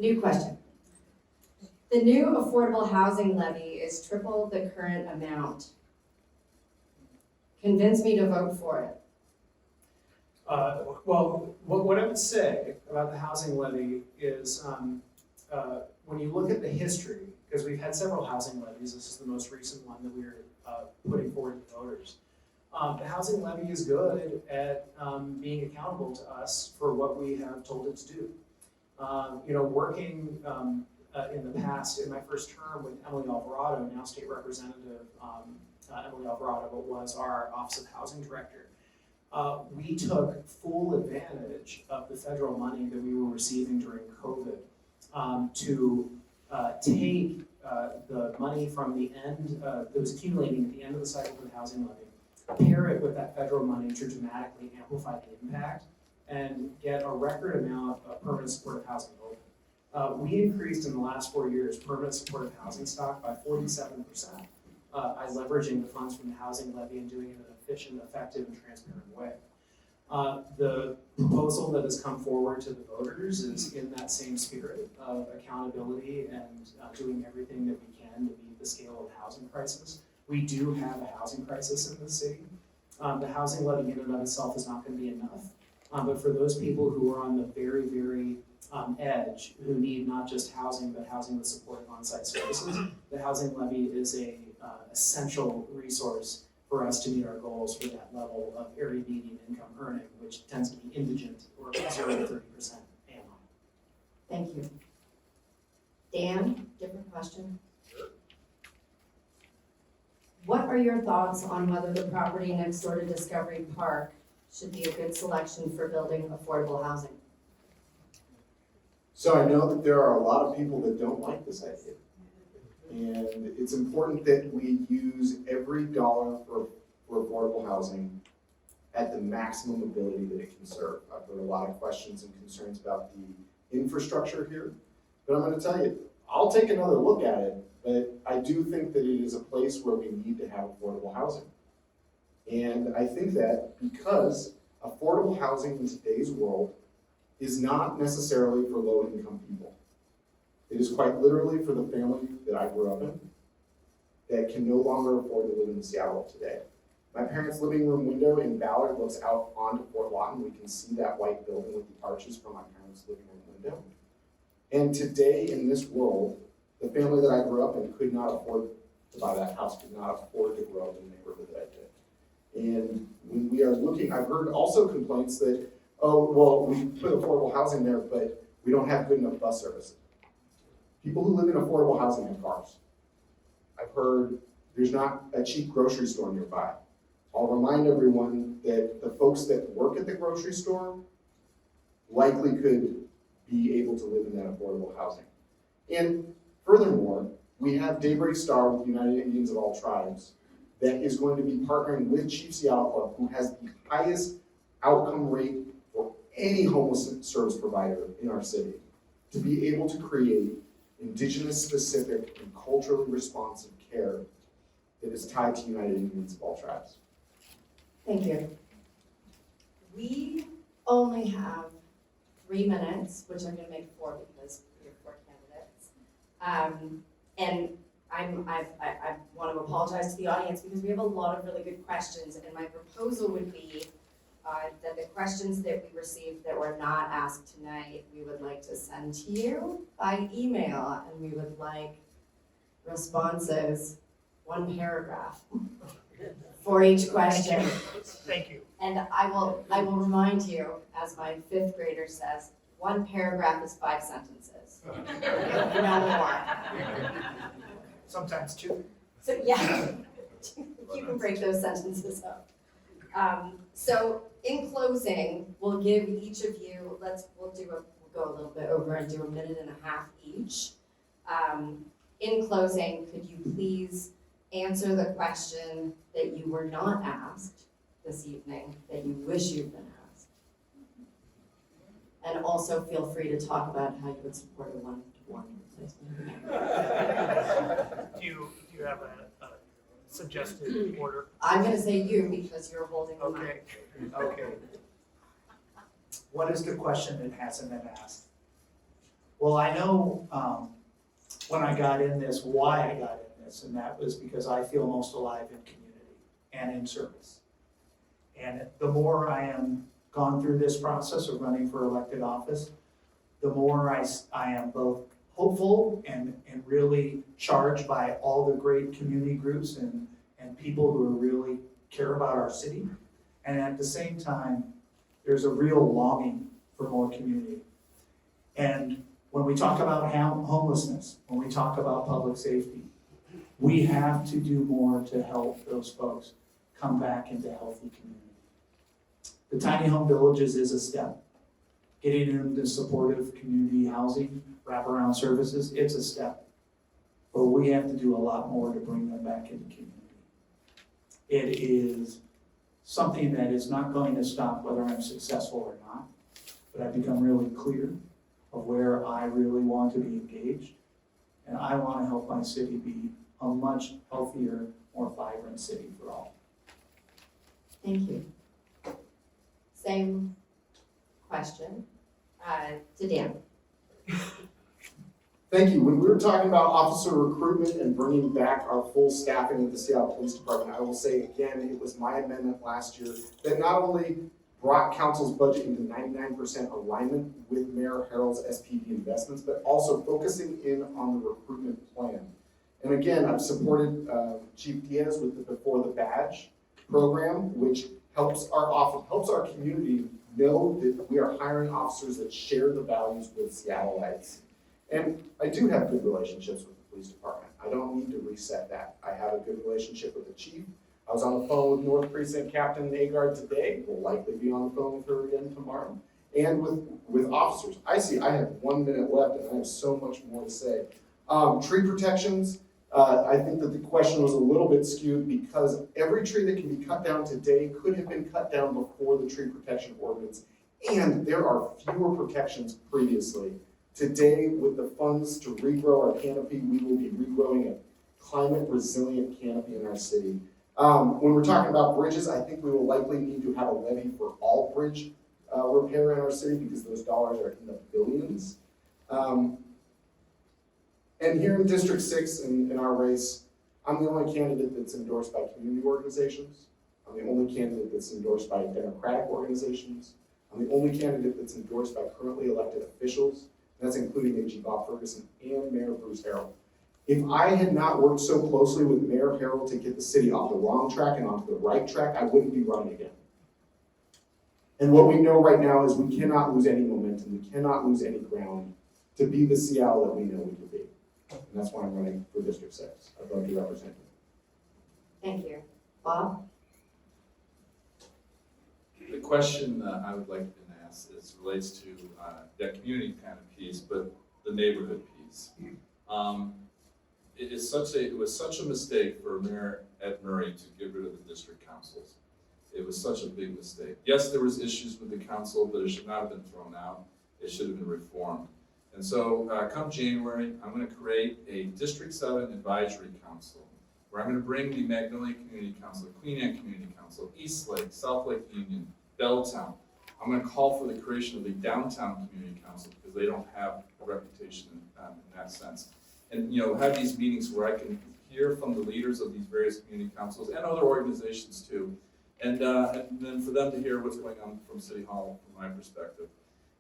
New question. The new affordable housing levy is triple the current amount. Convince me to vote for it. Well, what I would say about the housing levy is when you look at the history, because we've had several housing levies, this is the most recent one that we're putting forward to voters. The housing levy is good at being accountable to us for what we have told it to do. Working in the past, in my first term with Emily Alvarado, now State Representative Emily Alvarado was our Office of Housing Director. We took full advantage of the federal money that we were receiving during COVID to take the money from the end that was accumulating at the end of the cycle for the housing levy, pair it with that federal money to dramatically amplify the impact and get a record amount of permanent supportive housing open. We increased in the last 4 years permanent supportive housing stock by 47%. By leveraging the funds from the housing levy and doing it in an efficient, effective, and transparent way. The proposal that has come forward to the voters is in that same spirit of accountability and doing everything that we can to meet the scale of the housing crisis. We do have a housing crisis in this city. The housing levy in and of itself is not going to be enough. But for those people who are on the very, very edge, who need not just housing, but housing with supportive on-site services, the housing levy is a essential resource for us to meet our goals for that level of area median income earning, which tends to be indigent or 0 to 30% annually. Thank you. Dan, different question. What are your thoughts on whether the property next door to Discovery Park should be a good selection for building affordable housing? So I know that there are a lot of people that don't like this idea. And it's important that we use every dollar for affordable housing at the maximum ability that it can serve. I've heard a lot of questions and concerns about the infrastructure here, but I'm gonna tell you, I'll take another look at it, but I do think that it is a place where we need to have affordable housing. And I think that because affordable housing in today's world is not necessarily for low-income people. It is quite literally for the family that I grew up in that can no longer afford to live in Seattle today. My parents' living room window in Ballard looks out onto Fort Lawton. We can see that white building with the arches from my parents' living room window. And today in this world, the family that I grew up in could not afford to buy that house, could not afford to grow up in the neighborhood that I did. And when we are looking, I've heard also complaints that, oh, well, we put affordable housing there, but we don't have good enough bus services. People who live in affordable housing have cars. I've heard there's not a cheap grocery store nearby. I'll remind everyone that the folks that work at the grocery store likely could be able to live in that affordable housing. And furthermore, we have Daybreak Star with United Indians of All Tribes that is going to be partnering with Chief Seattle Club, who has the highest outcome rate for any homeless service provider in our city, to be able to create indigenous-specific and culturally responsive care that is tied to United Indians of All Tribes. Thank you. We only have 3 minutes, which I'm gonna make 4 because we have 4 candidates. And I want to apologize to the audience because we have a lot of really good questions, and my proposal would be that the questions that we received that were not asked tonight, we would like to send to you by email, and we would like responses, 1 paragraph for each question. Thank you. And I will remind you, as my 5th grader says, 1 paragraph is 5 sentences. No more. Sometimes 2. So, yeah, you can break those sentences up. So in closing, we'll give each of you, we'll go a little bit over and do 1.5 minutes each. In closing, could you please answer the question that you were not asked this evening, that you wish you'd been asked? And also feel free to talk about how you would support a 1-to-1 replacement. Do you have a suggested order? I'm gonna say you because you're holding the mic. Okay. What is the question that hasn't been asked? Well, I know when I got in this, why I got in this, and that was because I feel most alive in community and in service. And the more I am gone through this process of running for elected office, the more I am both hopeful and really charged by all the great community groups and people who really care about our city. And at the same time, there's a real longing for more community. And when we talk about homelessness, when we talk about public safety, we have to do more to help those folks come back into healthy community. The tiny home villages is a step. Getting into supportive community housing, wraparound services, it's a step. But we have to do a lot more to bring them back into community. It is something that is not going to stop whether I'm successful or not, but I've become really clear of where I really want to be engaged. And I want to help my city be a much healthier, more vibrant city for all. Thank you. Same question to Dan. Thank you. When we were talking about officer recruitment and bringing back our full staffing of the Seattle Police Department, I will say again, it was my amendment last year that not only brought council's budget into 99% alignment with Mayor Harrell's SPD investments, but also focusing in on the recruitment plan. And again, I've supported Chief Diaz with the Before the Badge program, which helps our community know that we are hiring officers that share the values with Seattleites. And I do have good relationships with the police department. I don't need to reset that. I have a good relationship with the chief. I was on the phone with North Precinct Captain Agard today. We'll likely be on the phone with her again tomorrow. And with officers. I have 1 minute left and I have so much more to say. Tree protections, I think that the question was a little bit skewed because every tree that can be cut down today could have been cut down before the tree protection ordinance. And there are fewer protections previously. Today, with the funds to regrow our canopy, we will be regrowing a climate resilient canopy in our city. When we're talking about bridges, I think we will likely need to have a levy for all bridge repair in our city because those dollars are in the billions. And here in District 6 in our race, I'm the only candidate that's endorsed by community organizations. I'm the only candidate that's endorsed by democratic organizations. I'm the only candidate that's endorsed by currently elected officials. That's including AG Bob Ferguson and Mayor Bruce Harrell. If I had not worked so closely with Mayor Harrell to get the city off the wrong track and onto the right track, I wouldn't be running again. And what we know right now is we cannot lose any momentum, we cannot lose any ground to be the Seattle that we know we could be. And that's why I'm running for District 6. I'd love to represent you. Thank you. Bob? The question I would like to ask relates to that community kind of piece, but the neighborhood piece. It was such a mistake for Mayor Ed Murray to get rid of the district councils. It was such a big mistake. Yes, there was issues with the council, but it should not have been thrown out. It should have been reformed. And so come January, I'm going to create a District 7 Advisory Council, where I'm going to bring the Magnolia Community Council, Queen Anne Community Council, East Lake, South Lake Union, Belltown. I'm going to call for the creation of a Downtown Community Council because they don't have a reputation in that sense. And have these meetings where I can hear from the leaders of these various community councils and other organizations too, and then for them to hear what's going on from City Hall from my perspective.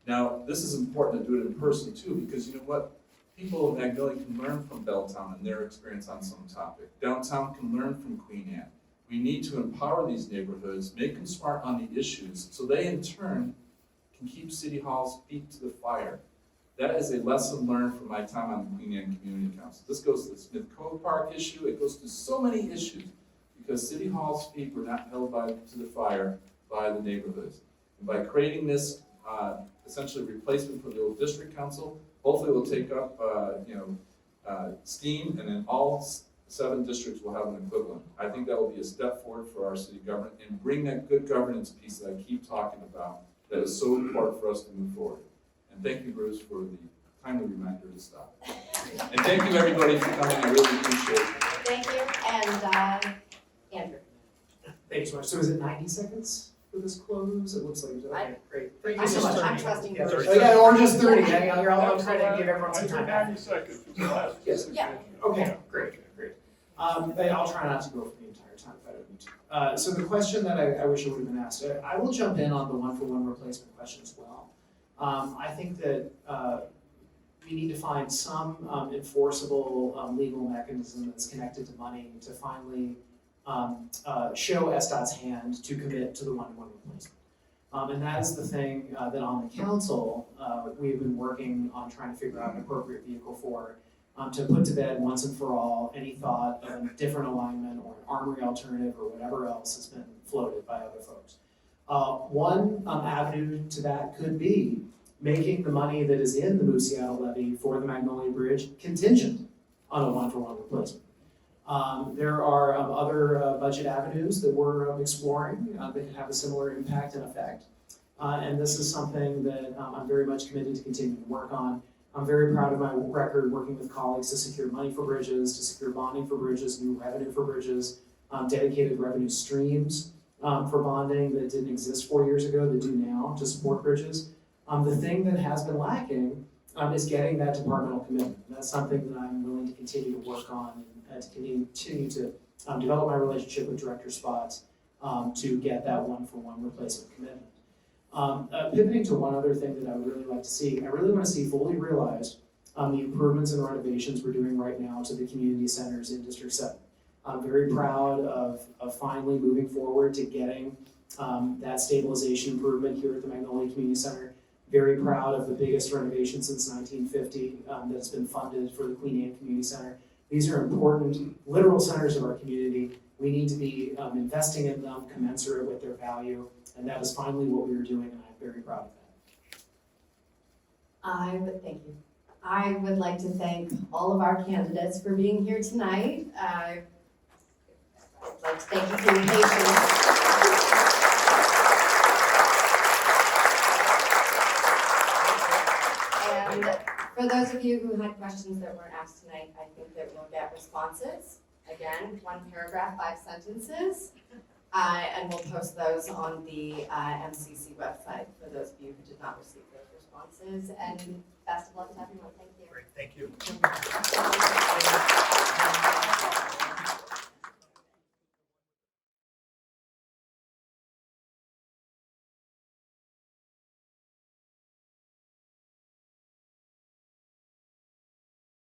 Now, this is important to do it in person too, because you know what? People of Magnolia can learn from Belltown and their experience on some topic. Downtown can learn from Queen Anne. We need to empower these neighborhoods, make them smart on the issues, so they in turn can keep City Hall's feet to the fire. That is a lesson learned from my time on the Queen Anne Community Council. This goes to the Smith Cove Park issue. It goes to so many issues because City Hall's feet were not held to the fire by the neighborhoods. And by creating this essentially replacement for the old district council, hopefully it will take up steam, and then all 7 districts will have an equivalent. I think that will be a step forward for our city government and bring that good governance piece that I keep talking about that is so important for us to move forward. And thank you, Bruce, for the timely reminder to stop. And thank you, everybody, for coming. I really appreciate it. Thank you. And Andrew? Thank you so much. So is it 90 seconds for this close? It looks like it's okay. Great. Thank you I'm so much. I'm trusting Yeah, Bruce. oh, yeah, or just 30. I'm trying to give everyone some time. 90 seconds. Yes. Yeah. Okay, great. And I'll try not to go for the entire time if I don't need to. So the question that I wish I would have been asked, I will jump in on the one-for-one replacement question as well. I think that we need to find some enforceable legal mechanism that's connected to money to finally show SDOT's hand to commit to the one-to-one replacement. And that is the thing that on the council, we've been working on trying to figure out an appropriate vehicle for, to put to bed once and for all any thought of a different alignment or an armory alternative or whatever else has been floated by other folks. One avenue to that could be making the money that is in the Move Seattle levy for the Magnolia Bridge contingent on a one-for-one replacement. There are other budget avenues that we're exploring that can have a similar impact and effect. And this is something that I'm very much committed to continue to work on. I'm very proud of my record working with colleagues to secure money for bridges, to secure bonding for bridges, new revenue for bridges, dedicated revenue streams for bonding that didn't exist 4 years ago, that do now to support bridges. The thing that has been lacking is getting that departmental commitment. And that's something that I'm willing to continue to work on and to continue to develop my relationship with Director Spots to get that one-for-one replacement commitment. Pivoting to one other thing that I would really like to see, I really want to see fully realized the improvements and renovations we're doing right now to the community centers in District 7. I'm very proud of finally moving forward to getting that stabilization improvement here at the Magnolia Community Center. Very proud of the biggest renovation since 1950 that's been funded for the Queen Anne Community Center. These are important, literal centers of our community. We need to be investing in them commensurate with their value, and that is finally what we are doing, and I'm very proud of that. Thank you. I would like to thank all of our candidates for being here tonight. I'd like to thank you for your patience. And for those of you who had questions that weren't asked tonight, I think that we'll get responses. Again, 1 paragraph, 5 sentences. And we'll post those on the MCC website for those of you who did not receive those responses. And best of luck to everyone. Thank you. Great, thank you.